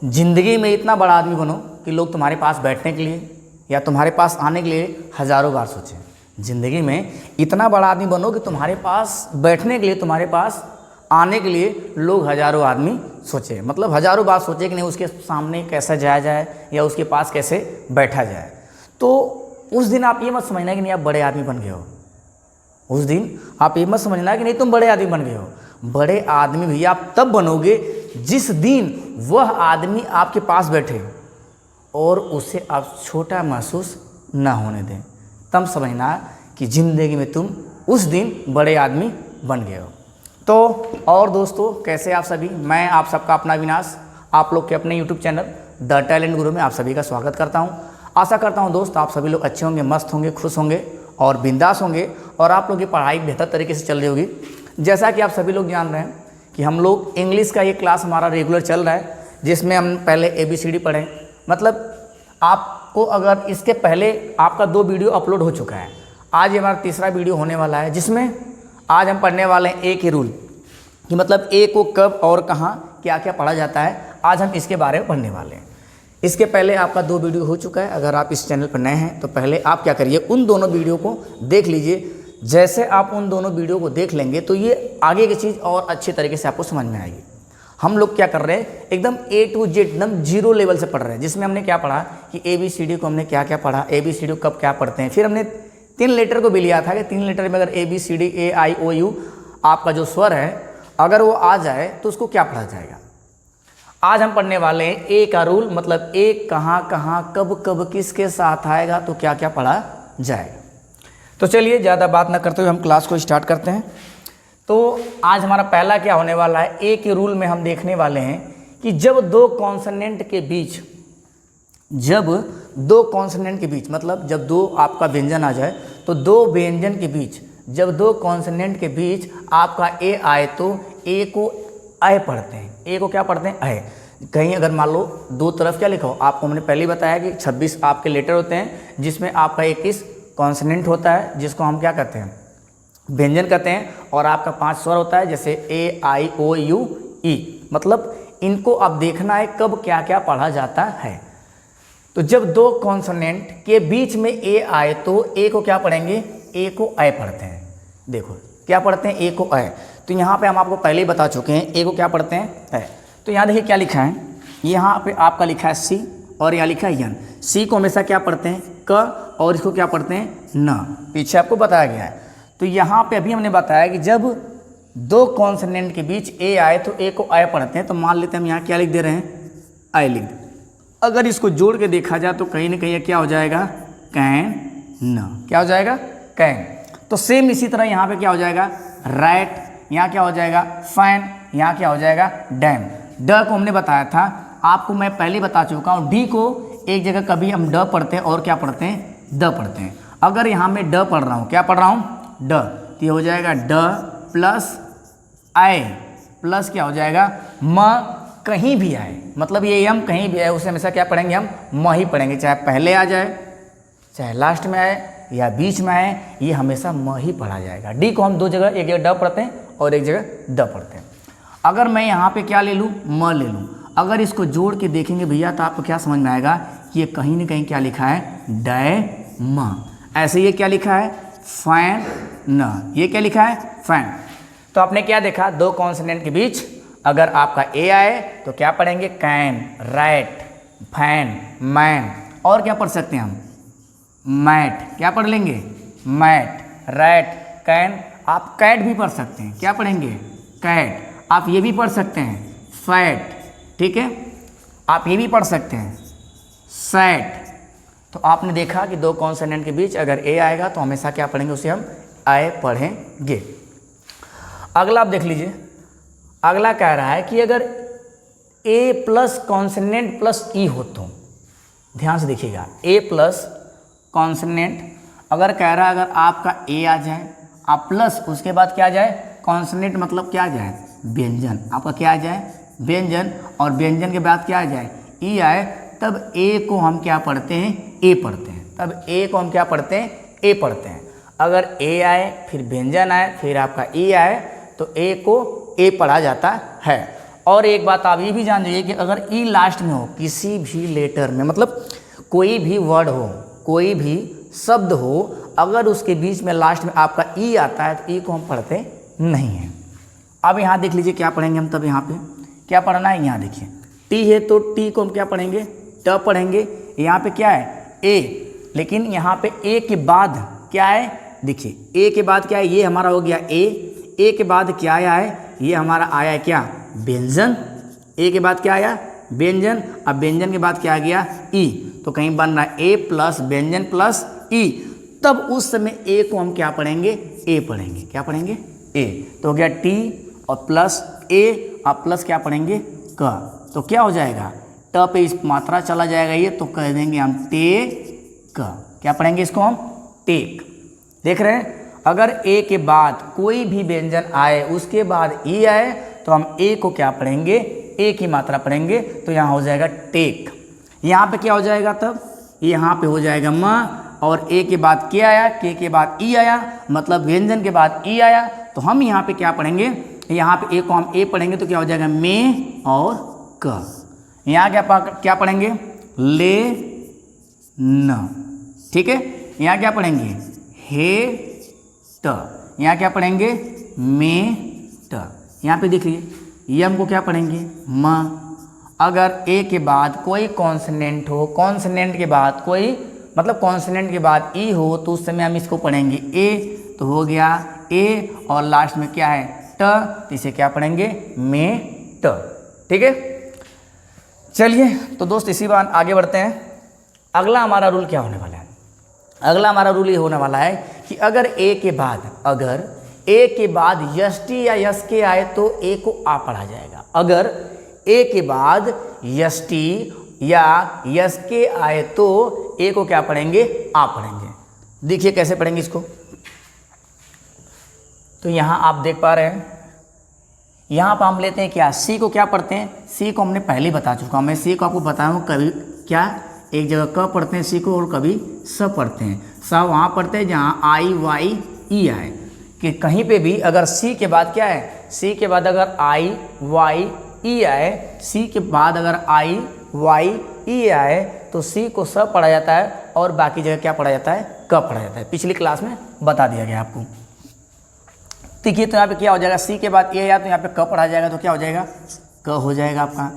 जिंदगी में इतना बड़ा आदमी बनो कि लोग तुम्हारे पास बैठने के लिए या तुम्हारे पास आने के लिए हज़ारों बार सोचें। ज़िंदगी में इतना बड़ा आदमी बनो कि तुम्हारे पास बैठने के लिए, तुम्हारे पास आने के लिए लोग हज़ारों आदमी सोचे, मतलब हज़ारों बार सोचे कि नहीं उसके सामने कैसे जाया जाए या उसके पास कैसे बैठा जाए। तो उस दिन आप ये मत समझना कि नहीं आप बड़े आदमी बन गए हो। उस दिन आप ये मत समझना कि नहीं तुम बड़े आदमी बन गए हो। बड़े आदमी भी आप तब बनोगे जिस दिन वह आदमी आपके पास बैठे और उसे आप छोटा महसूस ना होने दें। तब समझना कि ज़िंदगी में तुम उस दिन बड़े आदमी बन गए हो। तो और दोस्तों, कैसे आप सभी? मैं आप सबका अपना अविनाश आप लोग के अपने YouTube चैनल द टैलेंट गुरु में आप सभी का स्वागत करता हूं। आशा करता हूं दोस्त आप सभी लोग अच्छे होंगे, मस्त होंगे, खुश होंगे और बिंदास होंगे और आप लोग की पढ़ाई बेहतर तरीके से चल रही होगी। जैसा कि आप सभी लोग जान रहे हैं कि हम लोग इंग्लिश का ये क्लास हमारा रेगुलर चल रहा है, जिसमें हम पहले ABCD पढ़ें। मतलब आपको अगर इसके पहले आपका 2 वीडियो अपलोड हो चुका है, आज ये हमारा तीसरा वीडियो होने वाला है, जिसमें आज हम पढ़ने वाले हैं ए के रूल कि मतलब ए को कब और कहाँ क्या क्या पढ़ा जाता है। आज हम इसके बारे में पढ़ने वाले हैं। इसके पहले आपका 2 वीडियो हो चुका है। अगर आप इस चैनल पर नए हैं तो पहले आप क्या करिए, उन दोनों वीडियो को देख लीजिए। जैसे आप उन दोनों वीडियो को देख लेंगे तो ये आगे की चीज़ और अच्छे तरीके से आपको समझ में आएगी। हम लोग क्या कर रहे हैं, एकदम A to Z एकदम 0 लेवल से पढ़ रहे हैं, जिसमें हमने क्या पढ़ा कि ABCD को हमने क्या क्या पढ़ा, ABCD को कब क्या पढ़ते हैं। फिर हमने 3 लेटर को भी लिया था कि 3 लेटर में अगर ABCD AIOU आपका जो स्वर है अगर वो आ जाए तो उसको क्या पढ़ा जाएगा। आज हम पढ़ने वाले हैं ए का रूल, मतलब ए कहाँ कहाँ कब कब किसके साथ आएगा तो क्या क्या पढ़ा जाएगा। तो चलिए ज़्यादा बात ना करते हुए हम क्लास को स्टार्ट करते हैं। तो आज हमारा पहला क्या होने वाला है, ए के रूल में हम देखने वाले हैं कि जब 2 कॉन्सोनेंट के बीच, मतलब जब 2 आपका व्यंजन आ जाए तो 2 व्यंजन के बीच, जब 2 कॉन्सोनेंट के बीच आपका ए आए तो ए को अय पढ़ते हैं। ए को क्या पढ़ते हैं? अय। कहीं अगर मान लो 2 तरफ क्या लिखा हो, आपको हमने पहले ही बताया कि 26 आपके लेटर होते हैं, जिसमें आपका 21 कॉन्सोनेंट होता है, जिसको हम क्या कहते हैं, व्यंजन कहते हैं, और आपका 5 स्वर होता है, जैसे AIOU। मतलब इनको अब देखना है कब क्या क्या पढ़ा जाता है। तो जब 2 कॉन्सोनेंट के बीच में ए आए तो ए को क्या पढ़ेंगे, ए को अय पढ़ते हैं। देखो क्या पढ़ते हैं, ए को अय। तो यहाँ पे हम आपको पहले ही बता चुके हैं ए को क्या पढ़ते हैं, अय। तो यहाँ देखिए क्या लिखा है, यहाँ पे आपका लिखा है सी और यहाँ लिखा है यन। सी को हमेशा क्या पढ़ते हैं, क, और इसको क्या पढ़ते हैं, न। पीछे आपको बताया गया है। तो यहाँ पे अभी हमने बताया कि जब 2 कॉन्सोनेंट के बीच ए आए तो ए को अय पढ़ते हैं। तो मान लेते हैं हम यहाँ क्या लिख दे रहे हैं, अय लिख। अगर इसको जोड़ के देखा जाए तो कहीं ना कहीं क्या हो जाएगा, कैन न। क्या हो जाएगा, कैन। तो सेम इसी तरह यहाँ पे क्या हो जाएगा, रैट। यहाँ क्या हो जाएगा, फैन। यहाँ क्या हो जाएगा, डैम। ड को हमने बताया था, आपको मैं पहले बता चुका हूँ। डी को एक जगह कभी हम ड पढ़ते हैं और क्या पढ़ते हैं, द पढ़ते हैं। अगर यहाँ मैं ड पढ़ रहा हूँ, क्या पढ़ रहा हूँ, ड, तो ये हो जाएगा ड प्लस आय प्लस क्या हो जाएगा, म। कहीं भी आए, मतलब ये यम कहीं भी आए उसे हमेशा क्या पढ़ेंगे, हम म ही पढ़ेंगे। चाहे पहले आ जाए, चाहे लास्ट में आए या बीच में आए, ये हमेशा म ही पढ़ा जाएगा। डी को हम 2 जगह, एक जगह ड पढ़ते हैं और एक जगह द पढ़ते हैं। अगर मैं यहाँ पे क्या ले लूँ, म ले लूँ, अगर इसको जोड़ के देखेंगे भैया तो आपको क्या समझ में आएगा कि ये कहीं ना कहीं क्या लिखा है, डै म। ऐसे ये क्या लिखा है, फैन न। ये क्या लिखा है, फैन। तो आपने क्या देखा, 2 कॉन्सोनेंट के बीच अगर आपका ए आए तो क्या पढ़ेंगे, कैन, रैट, फैन, मैन, और क्या पढ़ सकते हैं हम, मैट। क्या पढ़ लेंगे, मैट, रैट, कैन। आप कैट भी पढ़ सकते हैं, क्या पढ़ेंगे, कैट। आप ये भी पढ़ सकते हैं, फैट। ठीक है, आप ये भी पढ़ सकते हैं, सैट। तो आपने देखा कि 2 कॉन्सोनेंट के बीच अगर ए आएगा तो हमेशा क्या पढ़ेंगे, उसे हम अय पढ़ेंगे। अगला आप देख लीजिए, अगला कह रहा है कि अगर ए प्लस कॉन्सोनेंट प्लस ई हो तो, ध्यान से देखिएगा, ए प्लस कॉन्सोनेंट अगर कह रहा है अगर आपका ए आ जाए, आप प्लस उसके बाद क्या आ जाए, कॉन्सोनेंट मतलब क्या आ जाए, व्यंजन। आपका क्या आ जाए, व्यंजन, और व्यंजन के बाद क्या आ जाए, ई आए, तब ए को हम क्या पढ़ते हैं, ए पढ़ते हैं। तब ए को हम क्या पढ़ते हैं, ए पढ़ते हैं। अगर ए आए फिर व्यंजन आए फिर आपका ई आए तो ए को ए पढ़ा जाता है। और एक बात आप ये भी जान जाइए कि अगर ई लास्ट में हो किसी भी लेटर में, मतलब कोई भी वर्ड हो, कोई भी शब्द हो, अगर उसके बीच में लास्ट में आपका ई आता है तो ई को हम पढ़ते नहीं हैं। अब यहाँ देख लीजिए क्या पढ़ेंगे हम, तब यहाँ पे क्या पढ़ना है, यहाँ देखिए टी है तो टी को हम क्या पढ़ेंगे, ट पढ़ेंगे। यहाँ पे क्या है ए, लेकिन यहाँ पे ए के बाद क्या है, देखिए ए के बाद क्या है, ये हमारा हो गया ए के बाद क्या आया है, ये हमारा आया है क्या, व्यंजन। ए के बाद क्या आया, व्यंजन। अब व्यंजन के बाद क्या आ गया, ई, तो कहीं बन रहा है ए प्लस व्यंजन प्लस ई। तब उस समय ए को हम क्या पढ़ेंगे, ए पढ़ेंगे। क्या पढ़ेंगे, ए। तो हो गया टी और प्लस ए और प्लस क्या पढ़ेंगे, क। तो क्या हो जाएगा, ट पे इस मात्रा चला जाएगा ये, तो कह देंगे हम टेक। क्या पढ़ेंगे इसको हम, टेक। देख रहे हैं, अगर ए के बाद कोई भी व्यंजन आए उसके बाद ई आए तो हम ए को क्या पढ़ेंगे, ए की मात्रा पढ़ेंगे। तो यहाँ हो जाएगा टेक। यहाँ पे क्या हो जाएगा, तब यहाँ पे हो जाएगा म, और ए के बाद क्या आया, के के बाद ई आया, मतलब व्यंजन के बाद ई आया। तो हम यहाँ पे क्या पढ़ेंगे, यहाँ पे ए को हम ए पढ़ेंगे तो क्या हो जाएगा, में और क। यहाँ क्या पढ़ेंगे, ले न। ठीक है, यहाँ क्या पढ़ेंगे, हे ट। यहाँ क्या पढ़ेंगे, में ट। यहाँ पे देखिए यम को क्या पढ़ेंगे, म। अगर ए के बाद कोई कॉन्सोनेंट हो, कॉन्सोनेंट के बाद कोई, मतलब कॉन्सोनेंट के बाद ई हो, तो उस समय हम इसको पढ़ेंगे ए। तो हो गया ए और लास्ट में क्या है, ट, तो इसे क्या पढ़ेंगे, में ट। ठीक है, चलिए तो दोस्त इसी बार आगे बढ़ते हैं। अगला हमारा रूल क्या होने वाला है, अगला हमारा रूल ये होने वाला है कि अगर ए के बाद यस टी या यस के आए तो ए को आ पढ़ा जाएगा। अगर ए के बाद यस टी या यस के आए तो ए को क्या पढ़ेंगे, आ पढ़ेंगे। देखिए कैसे पढ़ेंगे इसको। तो यहाँ आप देख पा रहे हैं, यहाँ पर हम लेते हैं क्या, सी को क्या पढ़ते हैं, सी को हमने पहले ही बता चुका हूँ मैं। सी को आपको बताया हूँ, कभी क्या एक जगह क पढ़ते हैं सी को और कभी स पढ़ते हैं। स वहाँ पढ़ते हैं जहाँ आई वाई ई आए, कि कहीं पे भी अगर सी के बाद क्या है, सी के बाद अगर आई वाई ई आए, सी के बाद अगर आई वाई ई आए तो सी को स पढ़ा जाता है और बाकी जगह क्या पढ़ा जाता है, क पढ़ा जाता है। पिछली क्लास में बता दिया गया आपको। देखिए तो यहाँ पे क्या हो जाएगा, सी के बाद ए आया तो यहाँ पे क पढ़ा जाएगा, तो क्या हो जाएगा, क हो जाएगा आपका।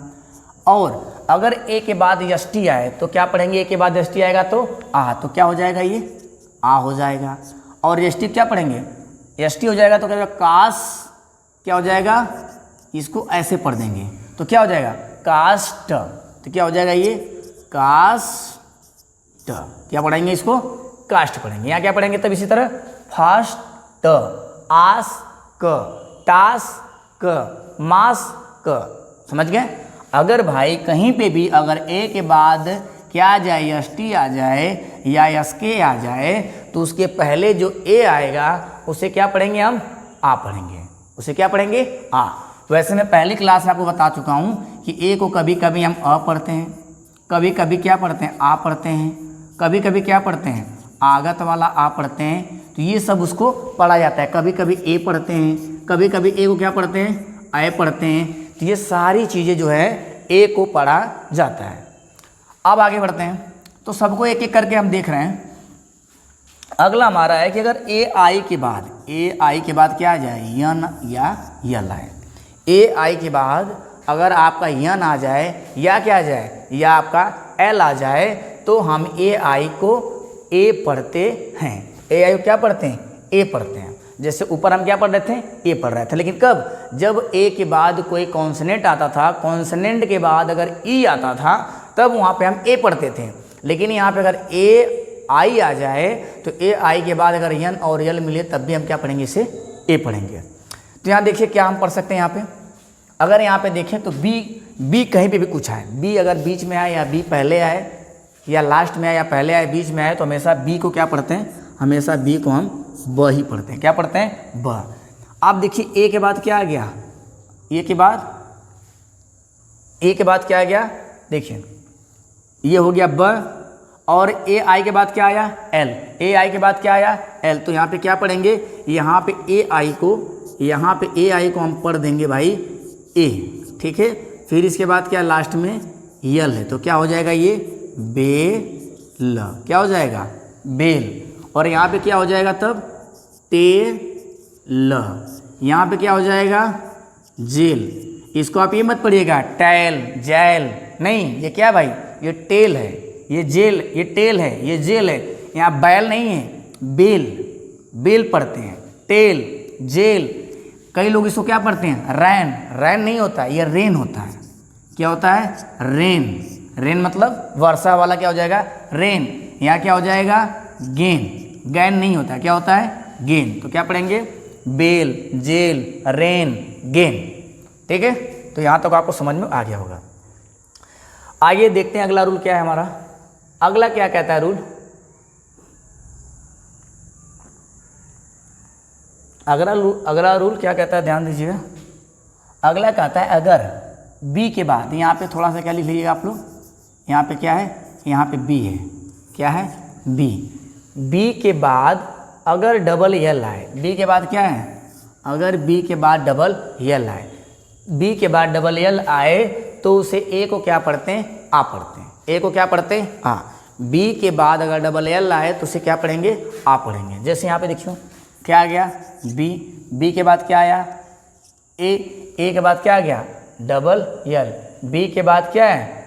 और अगर ए के बाद एस टी आए तो क्या पढ़ेंगे, ए के बाद एस टी आएगा तो आ, तो क्या हो जाएगा, ये आ हो जाएगा। और एस टी क्या पढ़ेंगे, एस टी हो जाएगा तो क्या होगा, कास, क्या हो जाएगा, इसको ऐसे पढ़ देंगे तो क्या हो जाएगा, कास्ट। तो क्या हो जाएगा ये, कास्ट। क्या पढ़ेंगे इसको, कास्ट पढ़ेंगे। यहाँ क्या पढ़ेंगे तब इसी तरह, फास्ट, आस क, टास क, मास क। समझ गए। अगर भाई कहीं पे भी अगर ए के बाद क्या आ जाए, एस टी आ जाए या एस के आ जाए तो उसके पहले जो ए आएगा उसे क्या पढ़ेंगे हम, आ पढ़ेंगे। उसे क्या पढ़ेंगे, आ। वैसे मैं पहली क्लास में आपको बता चुका हूँ कि ए को कभी कभी हम अ पढ़ते हैं, कभी कभी क्या पढ़ते हैं, आ पढ़ते हैं, कभी कभी क्या पढ़ते हैं, आगत वाला आ पढ़ते हैं। तो ये सब उसको पढ़ा जाता है। कभी कभी ए पढ़ते हैं, कभी कभी ए को क्या पढ़ते हैं, आए पढ़ते हैं। तो ये सारी चीज़ें जो है ए को पढ़ा जाता है। अब आगे बढ़ते हैं तो सबको एक एक करके हम देख रहे हैं। अगला हमारा है कि अगर ए आई के बाद क्या आ जाए, यन या यल आए। ए आई के बाद अगर आपका यन आ जाए या क्या आ जाए, या आपका एल आ जाए तो हम ए आई को ए पढ़ते हैं। ए आई को क्या पढ़ते हैं, ए पढ़ते हैं। जैसे ऊपर हम क्या पढ़ रहे थे, ए पढ़ रहे थे, लेकिन कब, जब ए के बाद कोई कॉन्सोनेंट आता था, कॉन्सोनेंट के बाद अगर ई आता था तब वहाँ पे हम ए पढ़ते थे। लेकिन यहाँ पे अगर ए आई आ जाए तो ए आई के बाद अगर यन और यल मिले तब भी हम क्या पढ़ेंगे, इसे ए पढ़ेंगे। तो यहाँ देखिए क्या हम पढ़ सकते हैं। यहाँ पे अगर यहाँ पे देखें तो बी कहीं पे भी कुछ आए, बी अगर बीच में आए या बी पहले आए या लास्ट में आए या पहले आए बीच में आए तो हमेशा बी को क्या पढ़ते हैं, हमेशा बी को हम ब ही पढ़ते हैं। क्या पढ़ते हैं, ब। आप देखिए ए के बाद क्या आ गया, ए के बाद क्या आ गया, देखिए ये हो गया ब। और ए आई के बाद क्या आया, एल। ए आई के बाद क्या आया, एल। तो यहाँ पे क्या पढ़ेंगे, यहाँ पे ए आई को हम पढ़ देंगे भाई ए। ठीक है। फिर इसके बाद क्या लास्ट में यल है, तो क्या हो जाएगा ये बेल, क्या हो जाएगा बेल। और यहाँ पे क्या हो जाएगा तब टेल, यहाँ पे क्या हो जाएगा जेल। इसको आप ये मत पढ़िएगा टैल जैल, नहीं ये क्या भाई, ये टेल है, ये जेल, ये टेल है, ये जेल है। यहाँ बैल नहीं है, बेल, बेल पढ़ते हैं, टेल जेल। कई लोग इसको क्या पढ़ते हैं रैन, रैन नहीं होता, ये रेन होता है। क्या होता है रेन, रेन मतलब वर्षा वाला क्या हो जाएगा रेन। यहाँ क्या हो जाएगा गेन, गैन नहीं होता, क्या होता है गेन। तो क्या पढ़ेंगे बेल जेल रेन गेन, ठीक है। तो यहाँ तक आपको समझ में आ गया होगा। आइए देखते हैं अगला रूल क्या है हमारा। अगला क्या कहता है रूल, अगला रूल क्या कहता है, ध्यान दीजिएगा। अगला कहता है अगर बी के बाद, यहाँ पे थोड़ा सा क्या लिख लीजिएगा आप लोग, यहाँ पे क्या है, यहाँ पे बी है, क्या है बी, बी के बाद अगर डबल यल आए, बी के बाद क्या है, अगर बी के बाद डबल यल आए, बी के बाद डबल यल आए तो उसे ए को क्या पढ़ते हैं आ पढ़ते हैं, ए को क्या पढ़ते हैं आ। बी के बाद अगर डबल यल आए तो उसे क्या पढ़ेंगे आ पढ़ेंगे। जैसे यहाँ पे देखियो क्या आ गया बी, बी के बाद क्या आया ए के बाद क्या आ गया डबल यल, बी के बाद क्या है,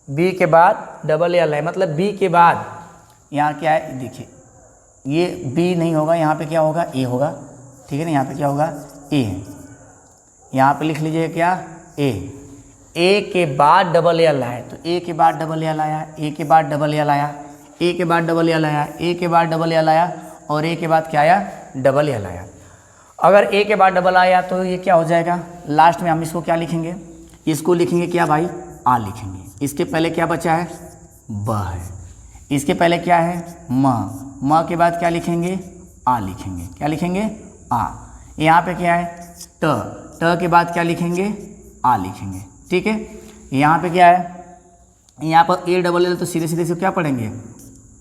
बी के बाद डबल यल है, मतलब बी के बाद यहाँ क्या है, देखिए ये बी नहीं होगा, यहाँ पे क्या होगा ए होगा, ठीक है ना। यहाँ पे क्या होगा ए, यहाँ पे लिख लीजिए क्या ए के बाद डबल यल आया, तो ए के बाद डबल यल आया, ए के बाद डबल यल आया, ए के बाद डबल यल आया, ए के बाद डबल यल आया, और ए के बाद क्या आया डबल यल आया। अगर ए के बाद डबल आया तो ये क्या हो जाएगा, लास्ट में हम इसको क्या लिखेंगे, इसको लिखेंगे क्या भाई आ लिखेंगे। इसके पहले क्या बचा है ब है, इसके पहले क्या है म के बाद क्या लिखेंगे आ लिखेंगे, क्या लिखेंगे आ। यहाँ पे क्या है ट के बाद क्या लिखेंगे आ लिखेंगे, ठीक है। यहाँ पे क्या है, यहाँ पर ए डबल एल, तो सीधे सीधे से क्या पढ़ेंगे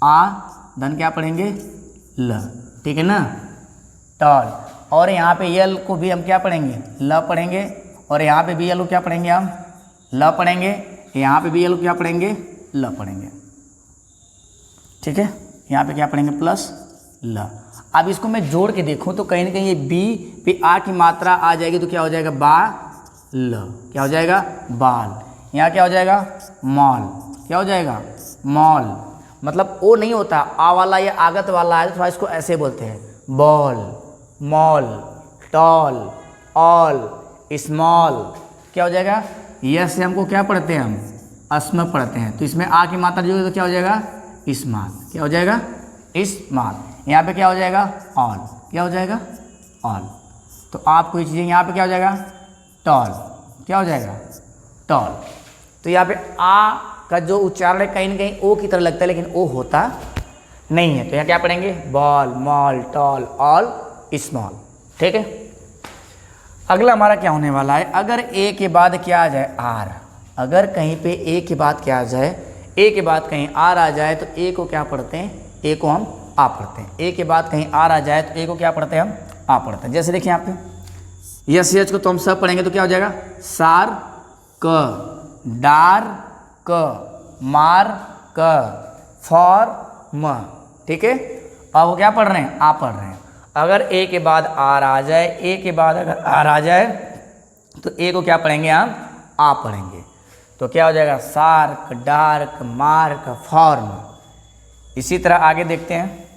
आ धन क्या पढ़ेंगे ल, ठीक है ना टॉल। और यहाँ पे यल को भी हम क्या पढ़ेंगे ल पढ़ेंगे, और यहाँ पे भी यल को क्या पढ़ेंगे हम ल पढ़ेंगे, यहाँ पे भी यल को क्या पढ़ेंगे ल पढ़ेंगे, ठीक है। यहाँ पे क्या पढ़ेंगे प्लस ल। अब इसको मैं जोड़ के देखूँ तो कहीं ना कहीं ये बी पे आ की मात्रा आ जाएगी, तो क्या हो जाएगा बा ल, क्या हो जाएगा बाल। यहाँ क्या हो जाएगा मॉल, क्या हो जाएगा मॉल, मतलब ओ नहीं होता आ वाला या आगत वाला है, तो इसको ऐसे बोलते हैं ball mall tall all small, क्या हो जाएगा। यस से हमको क्या पढ़ते हैं हम अस्म पढ़ते हैं, तो इसमें आ की मात्रा जो है तो क्या हो जाएगा स्मॉल, क्या हो जाएगा स्मॉल। यहाँ पे क्या हो जाएगा ऑल, क्या हो जाएगा ऑल। तो आपको ये चीज़ें यहाँ पे क्या हो जाएगा टॉल, क्या हो जाएगा टॉल। तो यहाँ पे आ का जो उच्चारण है कहीं ना कहीं ओ की तरह लगता है, लेकिन ओ होता नहीं है। तो यहाँ क्या पढ़ेंगे ball mall tall all small, ठीक है। अगला हमारा क्या होने वाला है, अगर ए के बाद क्या आ जाए आर, अगर कहीं पे ए के बाद क्या आ जाए, ए के बाद कहीं आर आ जाए तो ए को क्या पढ़ते हैं, ए को हम आ पढ़ते हैं। ए के बाद कहीं आर आ जाए तो ए को क्या पढ़ते हैं हम आ पढ़ते हैं। जैसे देखिए यहाँ पे यस एच को तो हम सब पढ़ेंगे, तो क्या हो जाएगा सार क डार क मार क फॉर म, ठीक है। अब वो क्या पढ़ रहे हैं आ पढ़ रहे हैं। अगर ए के बाद आर आ जाए, ए के बाद अगर आर आ जाए तो ए को क्या पढ़ेंगे हम आ पढ़ेंगे, तो क्या हो जाएगा सार्क डार्क मार्क फॉर्म। इसी तरह आगे देखते हैं।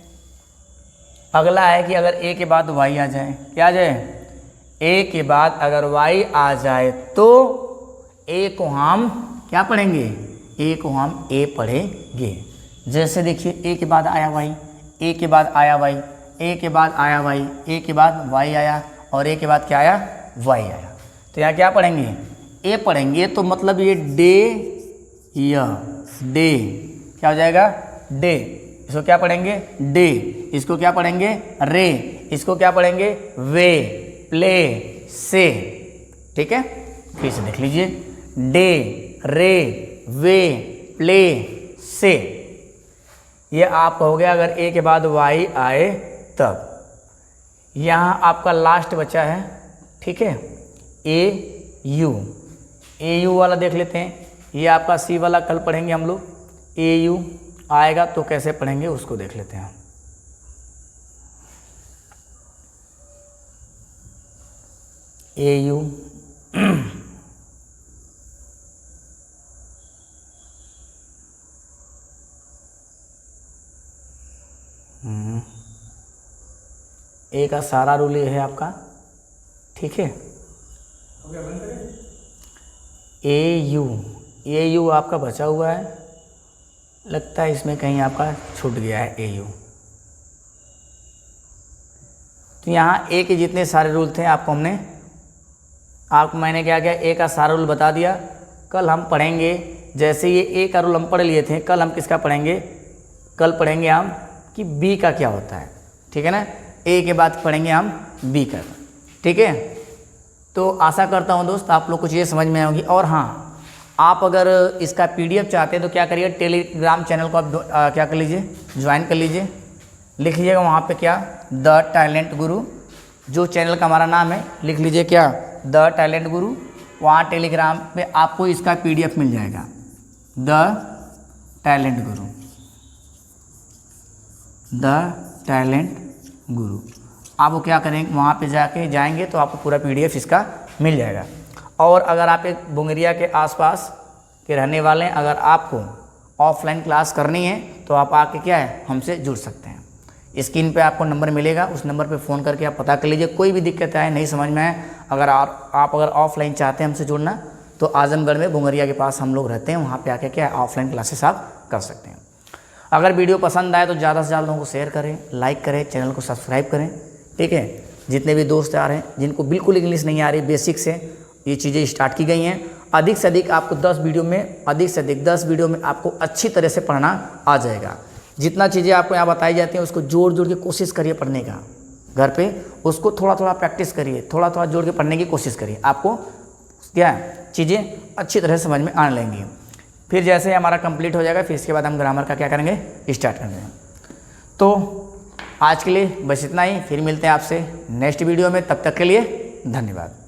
अगला है कि अगर ए के बाद वाई आ जाए, क्या आ जाए ए के बाद अगर वाई आ जाए तो ए को हम क्या पढ़ेंगे, ए को हम ए पढ़ेंगे। जैसे देखिए ए के बाद आया वाई, ए के बाद आया वाई, ए के बाद आया वाई, ए के बाद वाई आया, और ए के बाद क्या आया वाई आया। तो यहाँ क्या पढ़ेंगे ए पढ़ेंगे, तो मतलब ये डे या डे क्या हो जाएगा डे। इसको क्या पढ़ेंगे डे, इसको क्या पढ़ेंगे रे, इसको क्या पढ़ेंगे वे प्ले से, ठीक है। फिर से देख लीजिए डे रे वे प्ले से, ये आपका हो गया अगर ए के बाद वाई आए तब। यहाँ आपका लास्ट बचा है, ठीक है ए यू, AU वाला देख लेते हैं। ये आपका C वाला कल पढ़ेंगे हम लोग। AU आएगा तो कैसे पढ़ेंगे उसको देख लेते हैं। AU A का सारा रूल ये है आपका, ठीक है। AU आपका बचा हुआ है, लगता है इसमें कहीं आपका छूट गया है AU। तो यहाँ A के जितने सारे रूल थे आपको मैंने क्या किया, A का सारा रूल बता दिया। कल हम पढ़ेंगे, जैसे ये A का रूल हम पढ़ लिए थे, कल हम किसका पढ़ेंगे, कल पढ़ेंगे हम कि B का क्या होता है, ठीक है ना। A के बाद पढ़ेंगे हम B का, ठीक है। तो आशा करता हूँ दोस्त आप लोग कुछ ये समझ में आएगी। और हाँ, आप अगर इसका PDF चाहते हैं तो क्या करिए, टेलीग्राम चैनल को आप क्या कर लीजिए, ज्वाइन कर लीजिए। लिख लीजिएगा वहाँ पे क्या, द टैलेंट गुरु, जो चैनल का हमारा नाम है, लिख लीजिए क्या, द टैलेंट गुरु। वहाँ टेलीग्राम पे आपको इसका PDF मिल जाएगा, the talent Guru, the talent गुरु। आप वो क्या करेंगे, वहाँ पे जाएंगे तो आपको पूरा PDF इसका मिल जाएगा। और अगर आप एक बुंगरिया के आसपास के रहने वाले हैं, अगर आपको ऑफलाइन क्लास करनी है तो आप आके क्या है, हमसे जुड़ सकते हैं। स्क्रीन पे आपको नंबर मिलेगा, उस नंबर पे फ़ोन करके आप पता कर लीजिए। कोई भी दिक्कत आए, नहीं समझ में आए, अगर आप अगर ऑफलाइन चाहते हैं हमसे जुड़ना, तो आजमगढ़ में बुंगरिया के पास हम लोग रहते हैं, वहाँ पे आके क्या है, ऑफलाइन क्लासेस आप कर सकते हैं। अगर वीडियो पसंद आए तो ज़्यादा से ज़्यादा लोगों को शेयर करें, लाइक करें, चैनल को सब्सक्राइब करें, ठीक है। जितने भी दोस्त आ रहे हैं जिनको बिल्कुल इंग्लिश नहीं आ रही, बेसिक से ये चीज़ें स्टार्ट की गई हैं, अधिक से अधिक आपको 10 वीडियो में आपको अच्छी तरह से पढ़ना आ जाएगा। जितना चीज़ें आपको यहाँ बताई जाती हैं उसको जोड़ के कोशिश करिए पढ़ने का, घर पे उसको थोड़ा थोड़ा प्रैक्टिस करिए, थोड़ा थोड़ा जोड़ के पढ़ने की कोशिश करिए, आपको क्या चीज़ें अच्छी तरह से समझ में आने लगेंगी। फिर जैसे ही हमारा कंप्लीट हो जाएगा, फिर इसके बाद हम ग्रामर का क्या करेंगे, स्टार्ट करेंगे। तो आज के लिए बस इतना ही, फिर मिलते हैं आपसे नेक्स्ट वीडियो में, तब तक के लिए धन्यवाद।